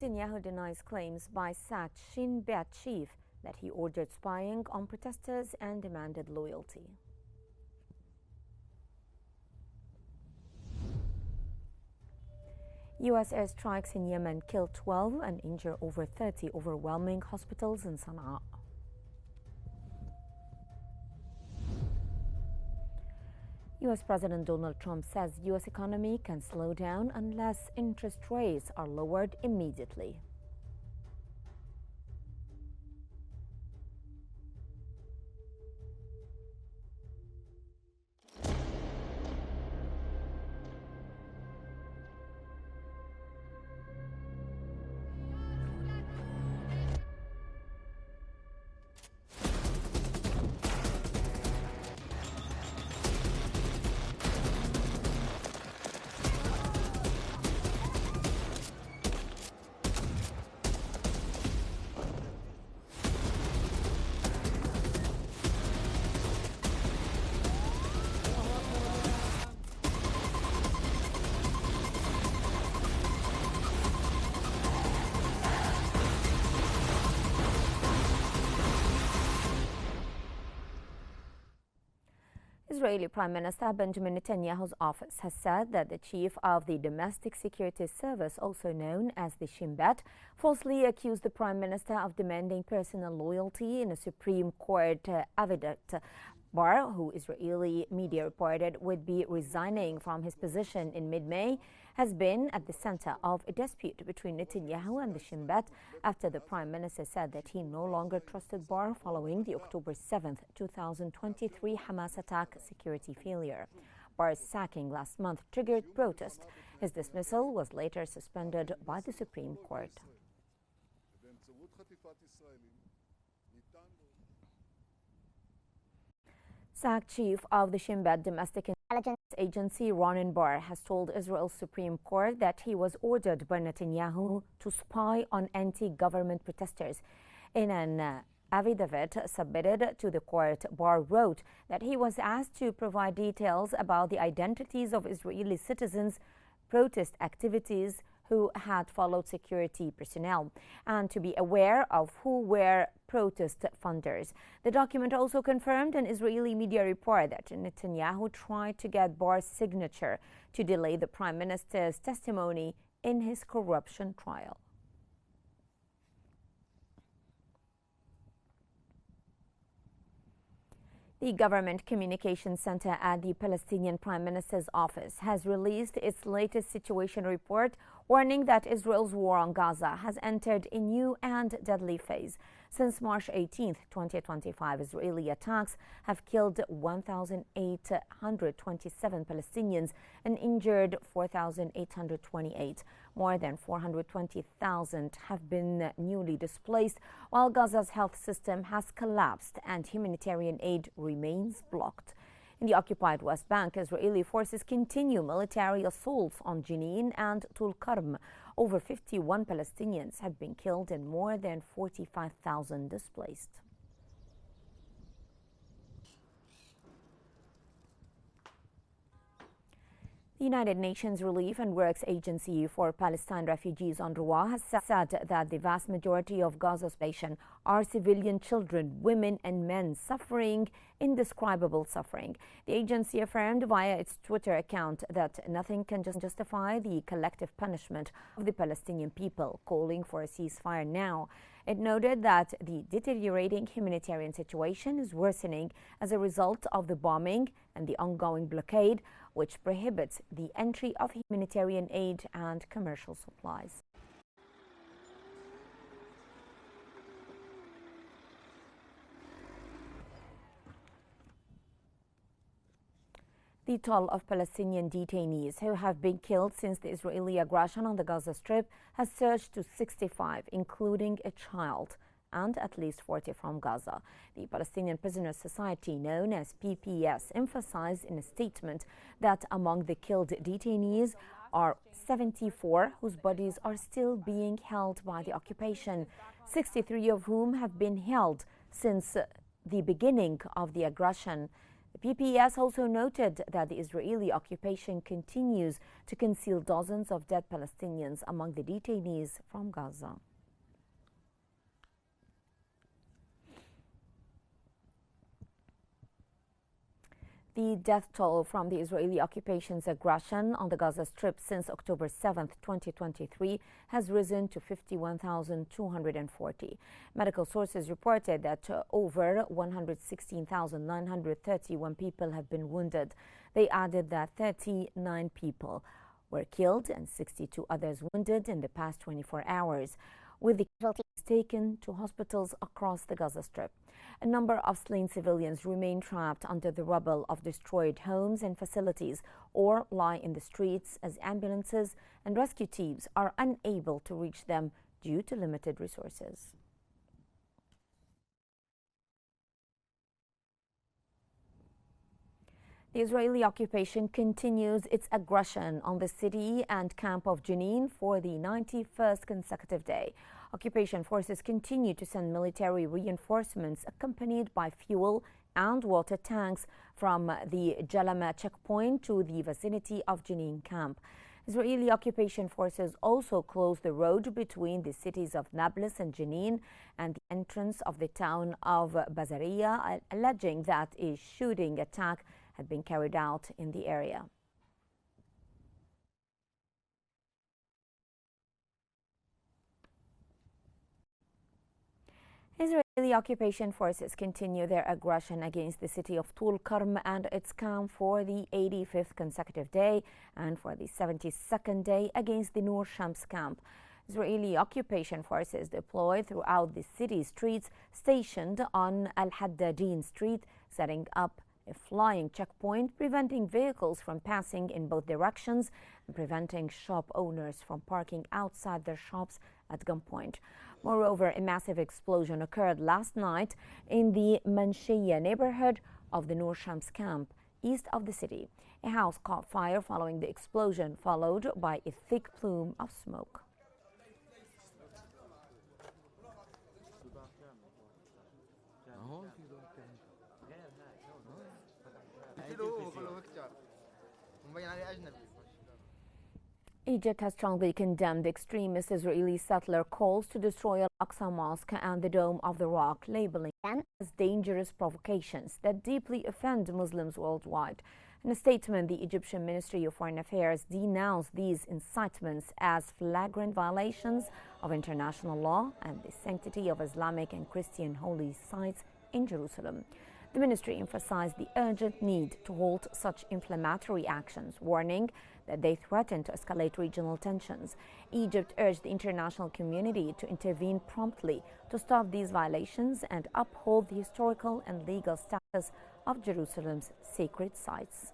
Netanyahu denies claims by sacked Shin Bet chief that he ordered spying on protesters and demanded loyalty. U.S. airstrikes in Yemen killed 12 and injure over 30, overwhelming hospitals in Sana'a. U.S. President Donald Trump says U.S. economy can slow down unless interest rates are lowered immediately. Israeli Prime Minister Benjamin Netanyahu's office has said that the chief of the Domestic Security Service, also known as the Shin Bet, falsely accused the Prime Minister of demanding personal loyalty in a Supreme Court affidavit. Bar, who Israeli media reported would be resigning from his position in mid-May, has been at the center of a dispute between Netanyahu and the Shin Bet after the Prime Minister said that he no longer trusted Bar following the October 7, 2023 Hamas attack security failure. Bar's sacking last month triggered protest. His dismissal was later suspended by the Supreme Court. Sacked chief of the Shin Bet Domestic Intelligence Agency, Ronen Bar, has told Israel's Supreme Court that he was ordered by Netanyahu to spy on anti-government protesters. In an affidavit submitted to the court, Bar wrote that he was asked to provide details about the identities of Israeli citizens, protest activities who had followed security personnel, and to be aware of who were protest funders. The document also confirmed an Israeli media report that Netanyahu tried to get Bar's signature to delay the Prime Minister's testimony in his corruption trial. The Government Communications Center at the Palestinian Prime Minister's office has released its latest situation report, warning that Israel's war on Gaza has entered a new and deadly phase. Since March 18, 2025, Israeli attacks have killed 1,827 Palestinians and injured 4,828. More than 420,000 have been newly displaced, while Gaza's health system has collapsed and humanitarian aid remains blocked. In the occupied West Bank, Israeli forces continue military assaults on Jenin and Tulkarm. Over 51 Palestinians have been killed and more than 45,000 displaced. The United Nations Relief and Works Agency for Palestine Refugees, UNRWA, has said that the vast majority of Gaza's population are civilian children, women and men suffering indescribable suffering. The agency affirmed via its Twitter account that nothing can justify the collective punishment of the Palestinian people, calling for a ceasefire now. It noted that the deteriorating humanitarian situation is worsening as a result of the bombing and the ongoing blockade, which prohibits the entry of humanitarian aid and commercial supplies. The toll of Palestinian detainees who have been killed since the Israeli aggression on the Gaza Strip has surged to 65, including a child, and at least 40 from Gaza. The Palestinian Prisoners Society, known as PPS, emphasized in a statement that among the killed detainees are 74 whose bodies are still being held by the occupation, 63 of whom have been held since the beginning of the aggression. The PPS also noted that the Israeli occupation continues to conceal dozens of dead Palestinians among the detainees from Gaza. The death toll from the Israeli occupation's aggression on the Gaza Strip since October 7, 2023, has risen to 51,240. Medical sources reported that over 116,931 people have been wounded. They added that 39 people were killed and 62 others wounded in the past 24 hours, with the casualties taken to hospitals across the Gaza Strip. A number of slain civilians remain trapped under the rubble of destroyed homes and facilities or lie in the streets as ambulances and rescue teams are unable to reach them due to limited resources. The Israeli occupation continues its aggression on the city and camp of Jenin for the 91st consecutive day. Occupation forces continue to send military reinforcements accompanied by fuel and water tanks from the Jalama checkpoint to the vicinity of Jenin camp. Israeli occupation forces also closed the road between the cities of Nablus and Jenin and the entrance of the town of Bazaria, alleging that a shooting attack had been carried out in the area. Israeli occupation forces continue their aggression against the city of Tulkarm and its camp for the 85th consecutive day and for the 72nd day against the Nur Shams camp. Israeli occupation forces deployed throughout the city streets, stationed on Al-Haddadin Street, setting up a flying checkpoint, preventing vehicles from passing in both directions and preventing shop owners from parking outside their shops at gunpoint. Moreover, a massive explosion occurred last night in the Manshiya neighborhood of the Nur Shams camp, east of the city. A house caught fire following the explosion, followed by a thick plume of smoke. Egypt has strongly condemned the extremist Israeli settler calls to destroy Al-Aqsa Mosque and the Dome of the Rock, labeling them as dangerous provocations that deeply offend Muslims worldwide. In a statement, the Egyptian Ministry of Foreign Affairs denounced these incitements as flagrant violations of international law and the sanctity of Islamic and Christian holy sites in Jerusalem. The ministry emphasized the urgent need to halt such inflammatory actions, warning that they threaten to escalate regional tensions. Egypt urged the international community to intervene promptly to stop these violations and uphold the historical and legal status of Jerusalem's sacred sites.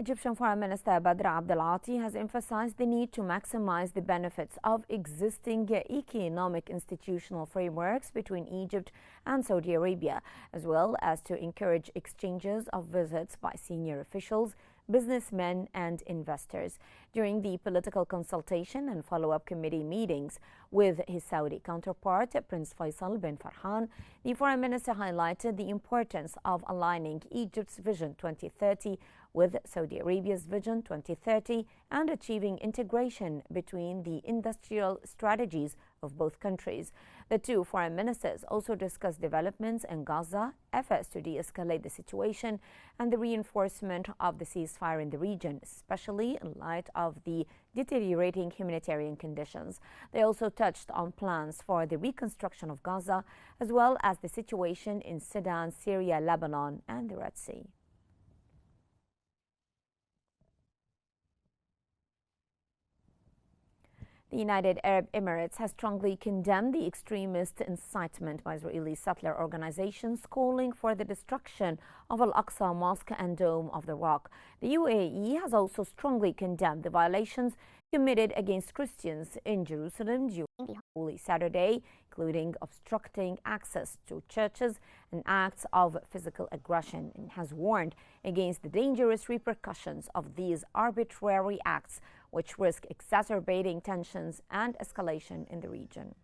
Egyptian Foreign Minister Badr Abdelati has emphasized the need to maximize the benefits of existing economic institutional frameworks between Egypt and Saudi Arabia, as well as to encourage exchanges of visits by senior officials, businessmen and investors. During the political consultation and follow-up committee meetings with his Saudi counterpart, Prince Faisal bin Farhan, the foreign minister highlighted the importance of aligning Egypt's Vision 2030 with Saudi Arabia's Vision 2030 and achieving integration between the industrial strategies of both countries. The two foreign ministers also discussed developments in Gaza, efforts to de-escalate the situation, and the reinforcement of the ceasefire in the region, especially in light of the deteriorating humanitarian conditions. They also touched on plans for the reconstruction of Gaza, as well as the situation in Sudan, Syria, Lebanon, and the Red Sea. The United Arab Emirates has strongly condemned the extremist incitement by Israeli settler organizations calling for the destruction of Al-Aqsa Mosque and Dome of the Rock. The UAE has also strongly condemned the violations committed against Christians in Jerusalem during the Holy Saturday, including obstructing access to churches and acts of physical aggression, and has warned against the dangerous repercussions of these arbitrary acts, which risk exacerbating tensions and escalation in the region.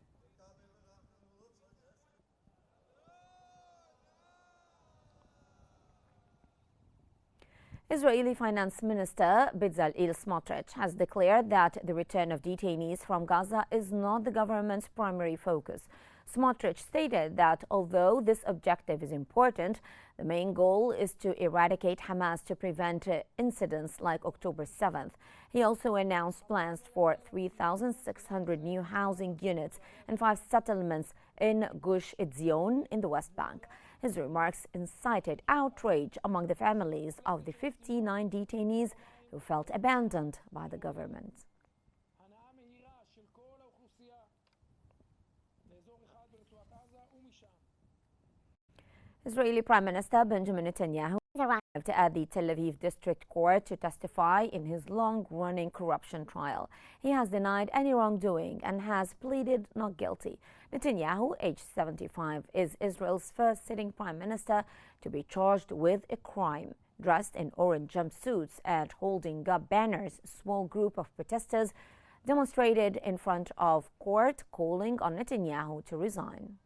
Israeli Finance Minister Bezalel Smotrich has declared that the return of detainees from Gaza is not the government's primary focus. Smotrich stated that although this objective is important, the main goal is to eradicate Hamas to prevent incidents like October 7th. He also announced plans for 3,600 new housing units and 5 settlements in Gush Etzion in the West Bank. His remarks incited outrage among the families of the 59 detainees who felt abandoned by the government. Israeli Prime Minister Benjamin Netanyahu arrived at the Tel Aviv District Court to testify in his long-running corruption trial. He has denied any wrongdoing and has pleaded not guilty. Netanyahu, aged 75, is Israel's first sitting prime minister to be charged with a crime. Dressed in orange jumpsuits and holding up banners, a small group of protesters demonstrated in front of court, calling on Netanyahu to resign.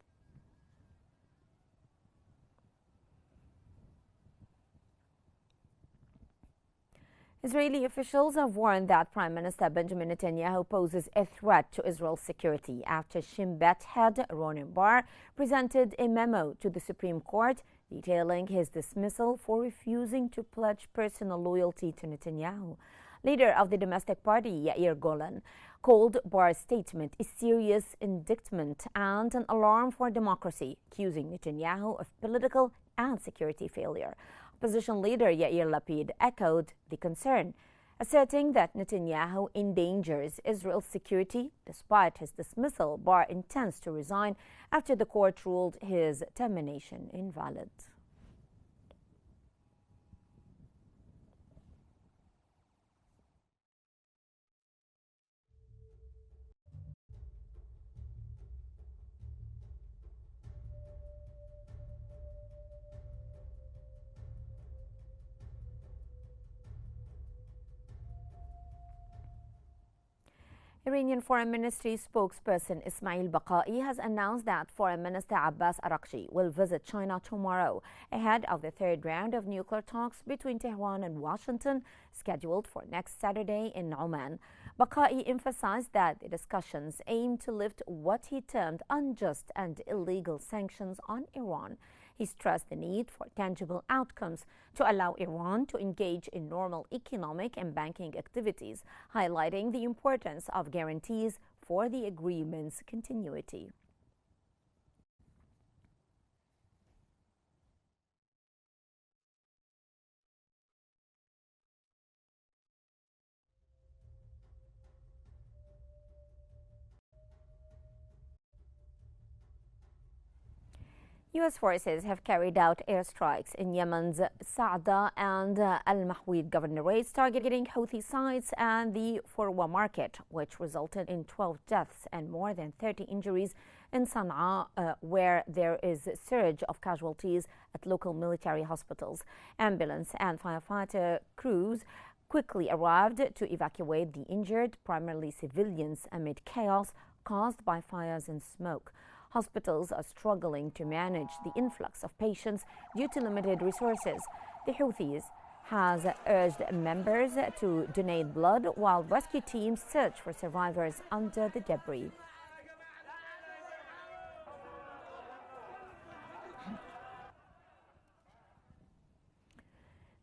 Israeli officials have warned that Prime Minister Benjamin Netanyahu poses a threat to Israel's security after Shin Bet head Ronen Bar presented a memo to the Supreme Court detailing his dismissal for refusing to pledge personal loyalty to Netanyahu. Leader of the domestic party, Yair Golan, called Bar's statement a serious indictment and an alarm for democracy, accusing Netanyahu of political and security failure. Opposition leader Yair Lapid echoed the concern, asserting that Netanyahu endangers Israel's security. Despite his dismissal, Bar intends to resign after the court ruled his termination invalid. Iranian Foreign Ministry spokesperson Ismail Baqai has announced that Foreign Minister Abbas Araghchi will visit China tomorrow ahead of the third round of nuclear talks between Tehran and Washington, scheduled for next Saturday in Oman. Baqai emphasized that the discussions aim to lift what he termed unjust and illegal sanctions on Iran. He stressed the need for tangible outcomes to allow Iran to engage in normal economic and banking activities, highlighting the importance of guarantees for the agreement's continuity. U.S. forces have carried out airstrikes in Yemen's Sa'da and Al-Mahwid governorates, targeting Houthi sites and the UNRWA market, which resulted in 12 deaths and more than 30 injuries in Sana'a, where there is a surge of casualties at local military hospitals. Ambulance and firefighter crews quickly arrived to evacuate the injured, primarily civilians, amid chaos caused by fires and smoke. Hospitals are struggling to manage the influx of patients due to limited resources. The Houthis has urged members to donate blood while rescue teams search for survivors under the debris.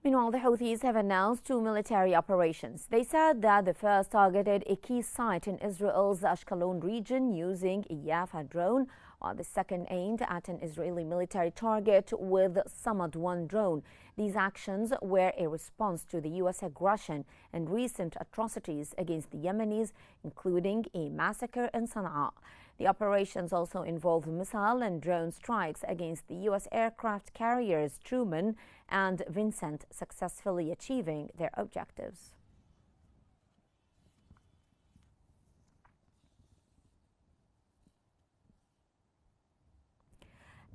Meanwhile, the Houthis have announced 2 military operations. They said that the first targeted a key site in Israel's Ashkelon region using a Yafa drone, while the second aimed at an Israeli military target with Samad-1 drone. These actions were a response to the U.S. aggression and recent atrocities against the Yemenis, including a massacre in Sana'a. The operations also involved missile and drone strikes against the U.S. aircraft carriers Truman and Vincent, successfully achieving their objectives.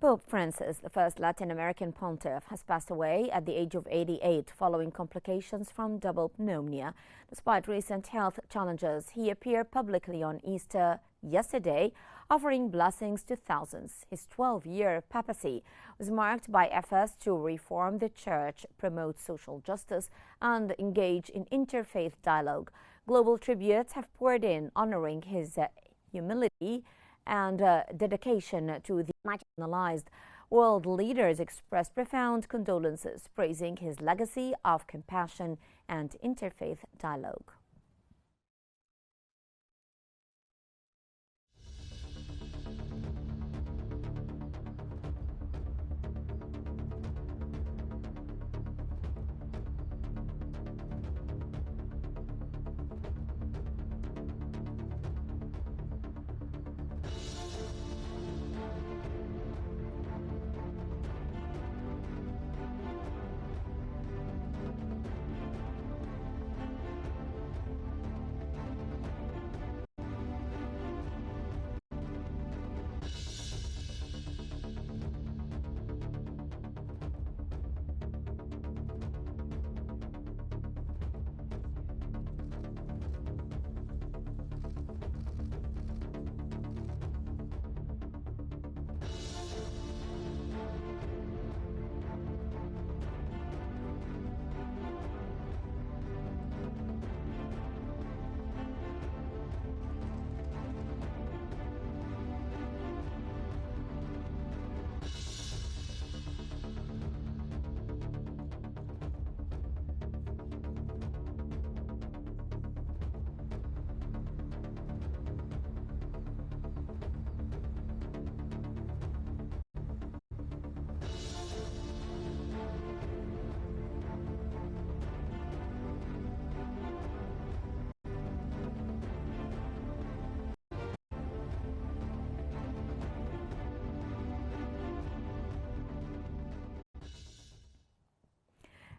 Pope Francis, the first Latin American pontiff, has passed away at the age of 88 following complications from double pneumonia. Despite recent health challenges, he appeared publicly on Easter yesterday, offering blessings to thousands. His 12-year papacy was marked by efforts to reform the church, promote social justice, and engage in interfaith dialogue. Global tributes have poured in, honoring his humility and dedication to the marginalized. World leaders expressed profound condolences, praising his legacy of compassion and interfaith dialogue.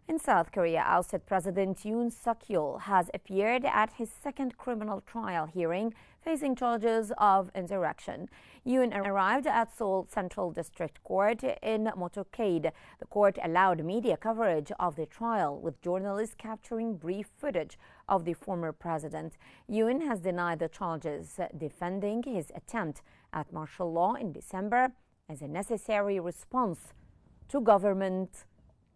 In South Korea, ousted President Yoon Suk-yeol has appeared at his second criminal trial hearing, facing charges of insurrection. Yoon arrived at Seoul Central District Court in motorcade. The court allowed media coverage of the trial, with journalists capturing brief footage of the former president. Yoon has denied the charges, defending his attempt at martial law in December as a necessary response to government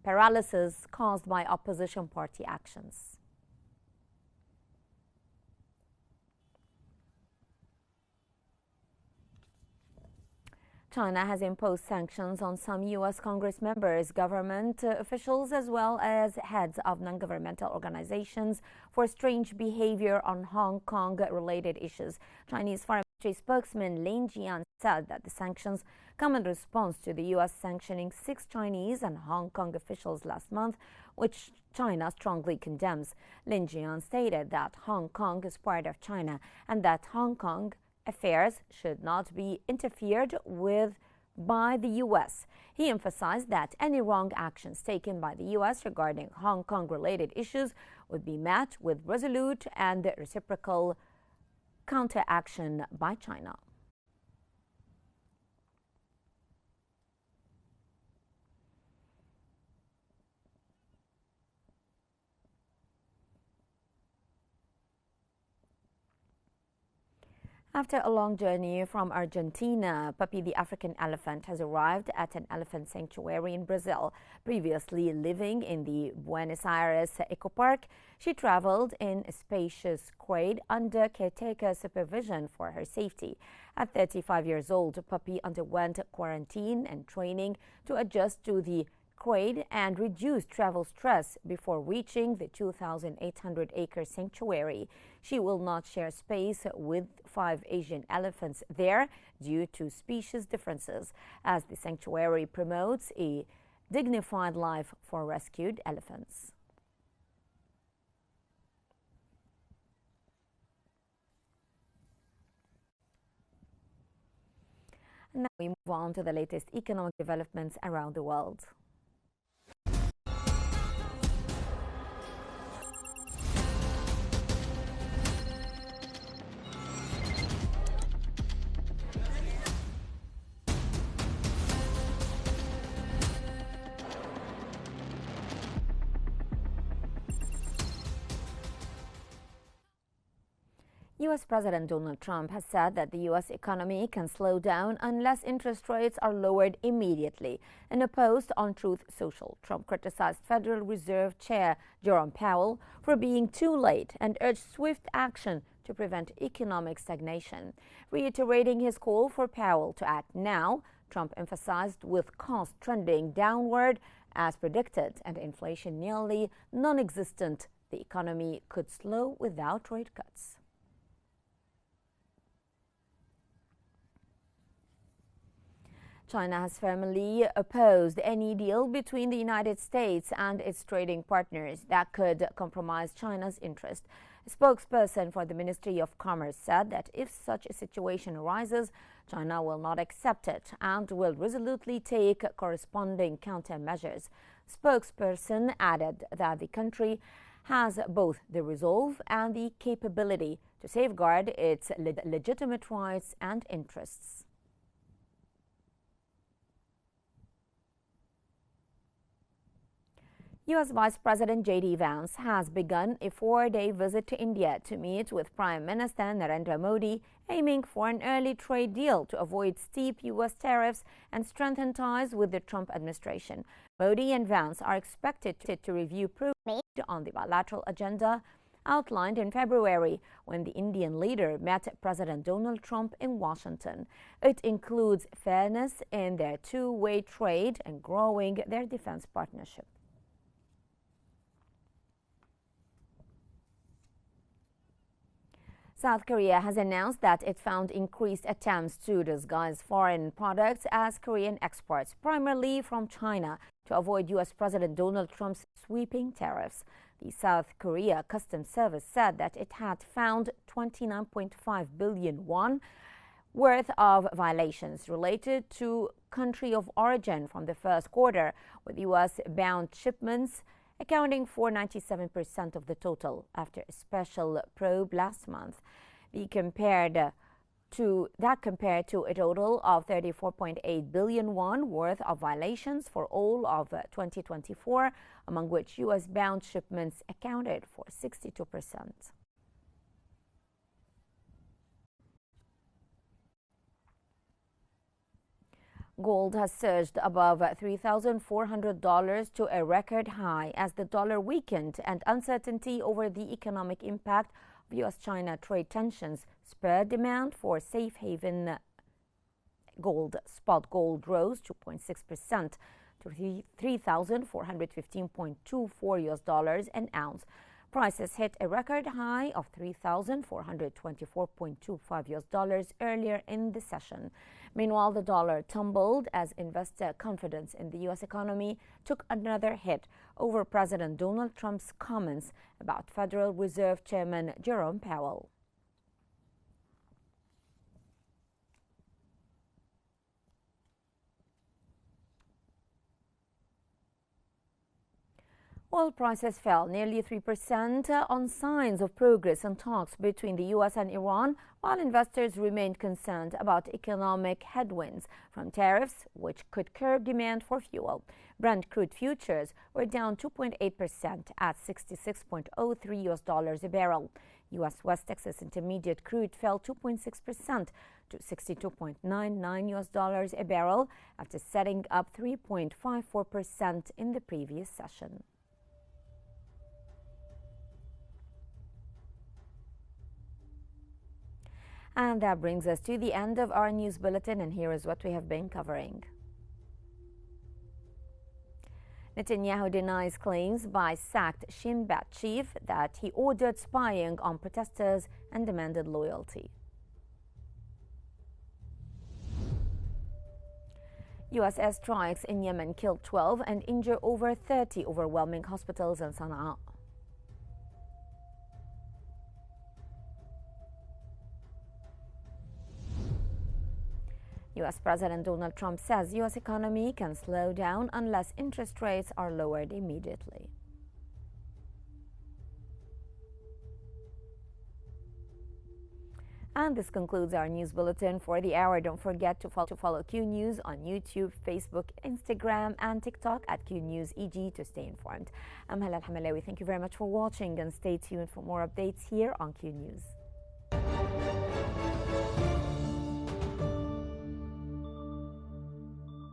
paralysis caused by opposition party actions. China has imposed sanctions on some U.S. Congress members, government officials, as well as heads of non-governmental organizations for strange behavior on Hong Kong-related issues. Chinese Foreign Ministry spokesman Lin Jian said that the sanctions come in response to the U.S. sanctioning 6 Chinese and Hong Kong officials last month, which China strongly condemns. Lin Jian stated that Hong Kong is part of China and that Hong Kong affairs should not be interfered with by the U.S. He emphasized that any wrong actions taken by the U.S. regarding Hong Kong-related issues would be met with resolute and reciprocal counteraction by China. After a long journey from Argentina, Puppy the African elephant has arrived at an elephant sanctuary in Brazil. Previously living in the Buenos Aires Eco Park, she traveled in a spacious crate under caretaker supervision for her safety. At 35 years old, Puppy underwent quarantine and training to adjust to the crate and reduce travel stress before reaching the 2,800-acre sanctuary. She will not share space with 5 Asian elephants there due to species differences, as the sanctuary promotes a dignified life for rescued elephants. Now we move on to the latest economic developments around the world. U.S. President Donald Trump has said that the U.S. economy can slow down unless interest rates are lowered immediately. In a post on Truth Social, Trump criticized Federal Reserve Chair Jerome Powell for being too late and urged swift action to prevent economic stagnation. Reiterating his call for Powell to act now, Trump emphasized with costs trending downward as predicted and inflation nearly non-existent, the economy could slow without rate cuts. China has firmly opposed any deal between the United States and its trading partners that could compromise China's interest. A spokesperson for the Ministry of Commerce said that if such a situation arises, China will not accept it and will resolutely take corresponding countermeasures. Spokesperson added that the country has both the resolve and the capability to safeguard its legitimate rights and interests. U.S. Vice President J.D. Vance has begun a 4-day visit to India to meet with Prime Minister Narendra Modi, aiming for an early trade deal to avoid steep U.S. tariffs and strengthen ties with the Trump administration. Modi and Vance are expected to review progress on the bilateral agenda outlined in February when the Indian leader met President Donald Trump in Washington. It includes fairness in their two-way trade and growing their defense partnership. South Korea has announced that it found increased attempts to disguise foreign products as Korean exports, primarily from China, to avoid U.S. President Donald Trump's sweeping tariffs. The South Korea Customs Service said that it had found 29.5 billion won worth of violations related to country of origin from the first quarter, with U.S.-bound shipments accounting for 97% of the total after a special probe last month. That compared to a total of 34.8 billion won worth of violations for all of 2024, among which U.S.-bound shipments accounted for 62%. Gold has surged above $3,400 to a record high as the dollar weakened and uncertainty over the economic impact of U.S.-China trade tensions spurred demand for safe haven gold. Spot gold rose 2.6% to $3,415.24 an ounce. Prices hit a record high of $3,424.25 earlier in the session. Meanwhile, the dollar tumbled as investor confidence in the U.S. economy took another hit over President Donald Trump's comments about Federal Reserve Chairman Jerome Powell. Oil prices fell nearly 3% on signs of progress in talks between the U.S. and Iran, while investors remained concerned about economic headwinds from tariffs, which could curb demand for fuel. Brent crude futures were down 2.8% at $66.03 a barrel. U.S. West Texas Intermediate crude fell 2.6% to $62.99 a barrel after setting up 3.54% in the previous session. And that brings us to the end of our news bulletin, and here is what we have been covering. Netanyahu denies claims by sacked Shin Bet chief that he ordered spying on protesters and demanded loyalty. U.S. airstrikes in Yemen killed 12 and injure over 30, overwhelming hospitals in Sana'a. U.S. President Donald Trump says U.S. economy can slow down unless interest rates are lowered immediately. And this concludes our news bulletin for the hour. Don't forget to follow Q News on YouTube, Facebook, Instagram, and TikTok at QNewsEG to stay informed. I'm Hala Al-Hamalawi. Thank you very much for watching and stay tuned for more updates here on Q News.